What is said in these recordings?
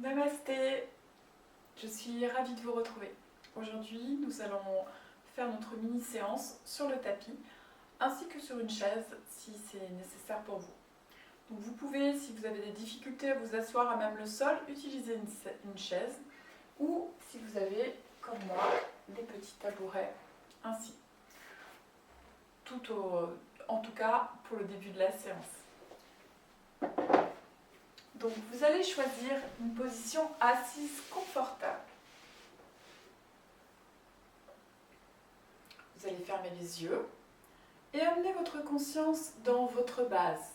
Namasté, je suis ravie de vous retrouver. Aujourd'hui, nous allons faire notre mini-séance sur le tapis ainsi que sur une chaise si c'est nécessaire pour vous. Donc vous pouvez, si vous avez des difficultés à vous asseoir à même le sol, utiliser une chaise ou si vous avez, comme moi, des petits tabourets ainsi. En tout cas pour le début de la séance. Donc vous allez choisir une position assise confortable. Vous allez fermer les yeux et amener votre conscience dans votre base.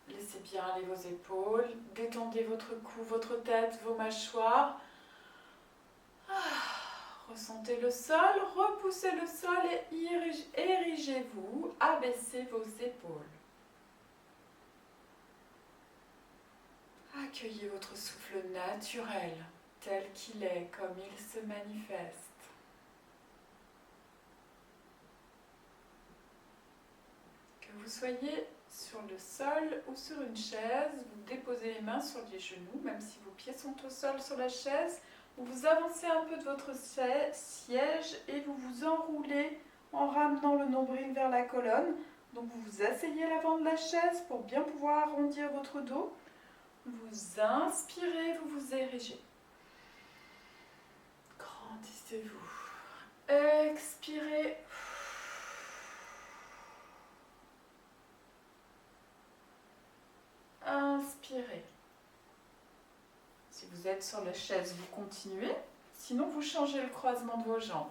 Laissez bien aller vos épaules, détendez votre cou, votre tête, vos mâchoires. Ressentez le sol, repoussez le sol et érigez-vous, abaissez vos épaules. Accueillez votre souffle naturel, tel qu'il est, comme il se manifeste. Que vous soyez sur le sol ou sur une chaise, vous déposez les mains sur les genoux, même si vos pieds sont au sol sur la chaise, vous avancez un peu de votre siège et vous vous enroulez en ramenant le nombril vers la colonne. Donc vous vous asseyez à l'avant de la chaise pour bien pouvoir arrondir votre dos. Vous inspirez, vous vous érigez. Grandissez-vous. Expirez. Inspirez. Si vous êtes sur la chaise, vous continuez. Sinon, vous changez le croisement de vos jambes.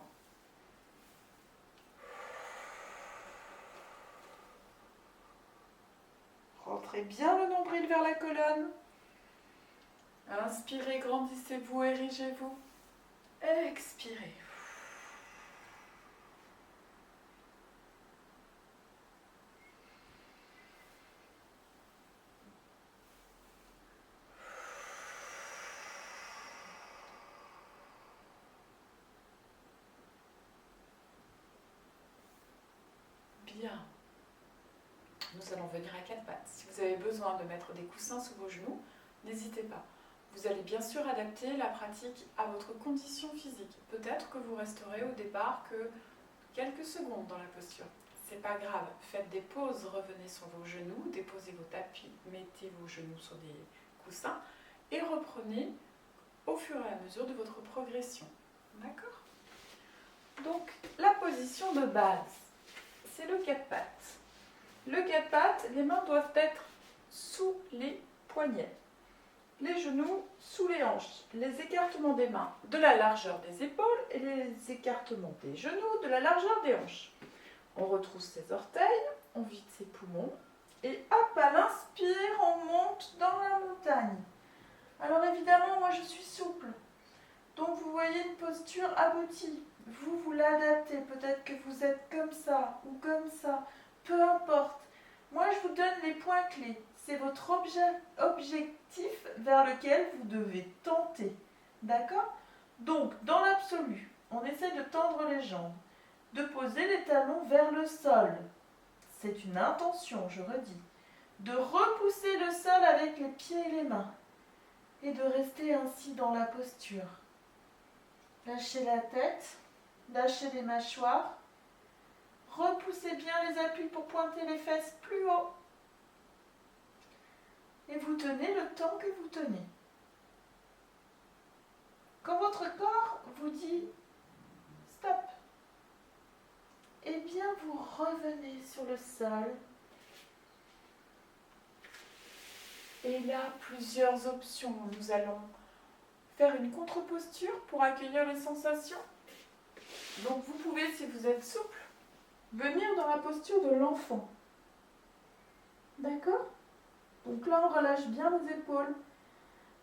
Rentrez bien le nombril vers la colonne. Inspirez, grandissez-vous, érigez-vous. Expirez. Bien. Nous allons venir à quatre pattes. Si vous avez besoin de mettre des coussins sous vos genoux, n'hésitez pas. Vous allez bien sûr adapter la pratique à votre condition physique. Peut-être que vous resterez au départ que quelques secondes dans la posture. C'est pas grave. Faites des pauses, revenez sur vos genoux, déposez vos tapis, mettez vos genoux sur des coussins et reprenez au fur et à mesure de votre progression. D'accord ? Donc, la position de base, c'est le quatre pattes. Le quatre pattes, les mains doivent être sous les poignets. Les genoux sous les hanches, les écartements des mains de la largeur des épaules et les écartements des genoux de la largeur des hanches. On retrousse ses orteils, on vide ses poumons et hop, à l'inspire, on monte dans la montagne. Alors évidemment, moi je suis souple, donc vous voyez une posture aboutie. Vous l'adaptez, peut-être que vous êtes comme ça ou comme ça, peu importe. Moi je vous donne les points clés. C'est votre objectif vers lequel vous devez tenter. D'accord ? Donc, dans l'absolu, on essaie de tendre les jambes, de poser les talons vers le sol. C'est une intention, je redis. De repousser le sol avec les pieds et les mains. Et de rester ainsi dans la posture. Lâchez la tête, lâchez les mâchoires. Repoussez bien les appuis pour pointer les fesses plus haut. Et vous tenez le temps que vous tenez. Quand votre corps vous dit stop, eh bien vous revenez sur le sol. Et il y a plusieurs options. Nous allons faire une contre-posture pour accueillir les sensations. Donc vous pouvez, si vous êtes souple, venir dans la posture de l'enfant. D'accord ? Donc là, on relâche bien les épaules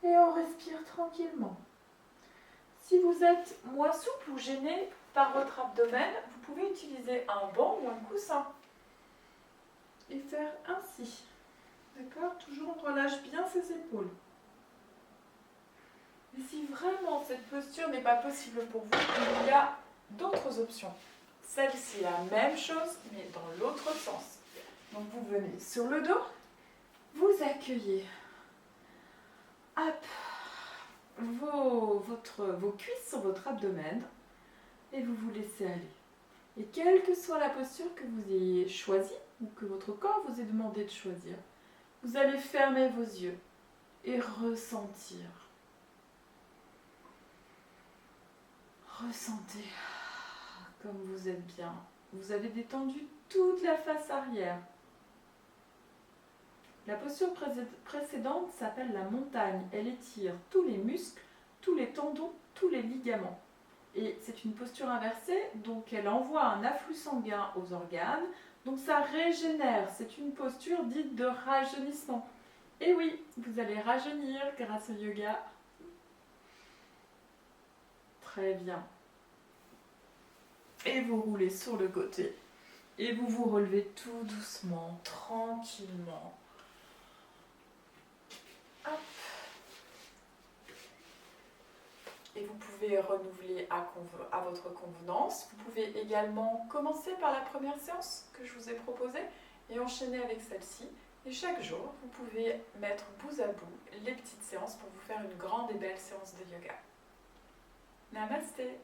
et on respire tranquillement. Si vous êtes moins souple ou gêné par votre abdomen, vous pouvez utiliser un banc ou un coussin et faire ainsi. D'accord ? Toujours on relâche bien ses épaules. Mais si vraiment cette posture n'est pas possible pour vous, il y a d'autres options. Celle-ci, la même chose, mais dans l'autre sens. Donc vous venez sur le dos. Vous accueillez. Hop. vos cuisses sur votre abdomen et vous vous laissez aller. Et quelle que soit la posture que vous ayez choisie ou que votre corps vous ait demandé de choisir, vous allez fermer vos yeux et ressentir. Ressentez comme vous êtes bien. Vous avez détendu toute la face arrière. La posture précédente s'appelle la montagne. Elle étire tous les muscles, tous les tendons, tous les ligaments. Et c'est une posture inversée, donc elle envoie un afflux sanguin aux organes, donc ça régénère. C'est une posture dite de rajeunissement. Et oui, vous allez rajeunir grâce au yoga. Très bien. Et vous roulez sur le côté. Et vous vous relevez tout doucement, tranquillement. Hop. Et vous pouvez renouveler à votre convenance. Vous pouvez également commencer par la première séance que je vous ai proposée et enchaîner avec celle-ci. Et chaque jour, vous pouvez mettre bout à bout les petites séances pour vous faire une grande et belle séance de yoga. Namasté!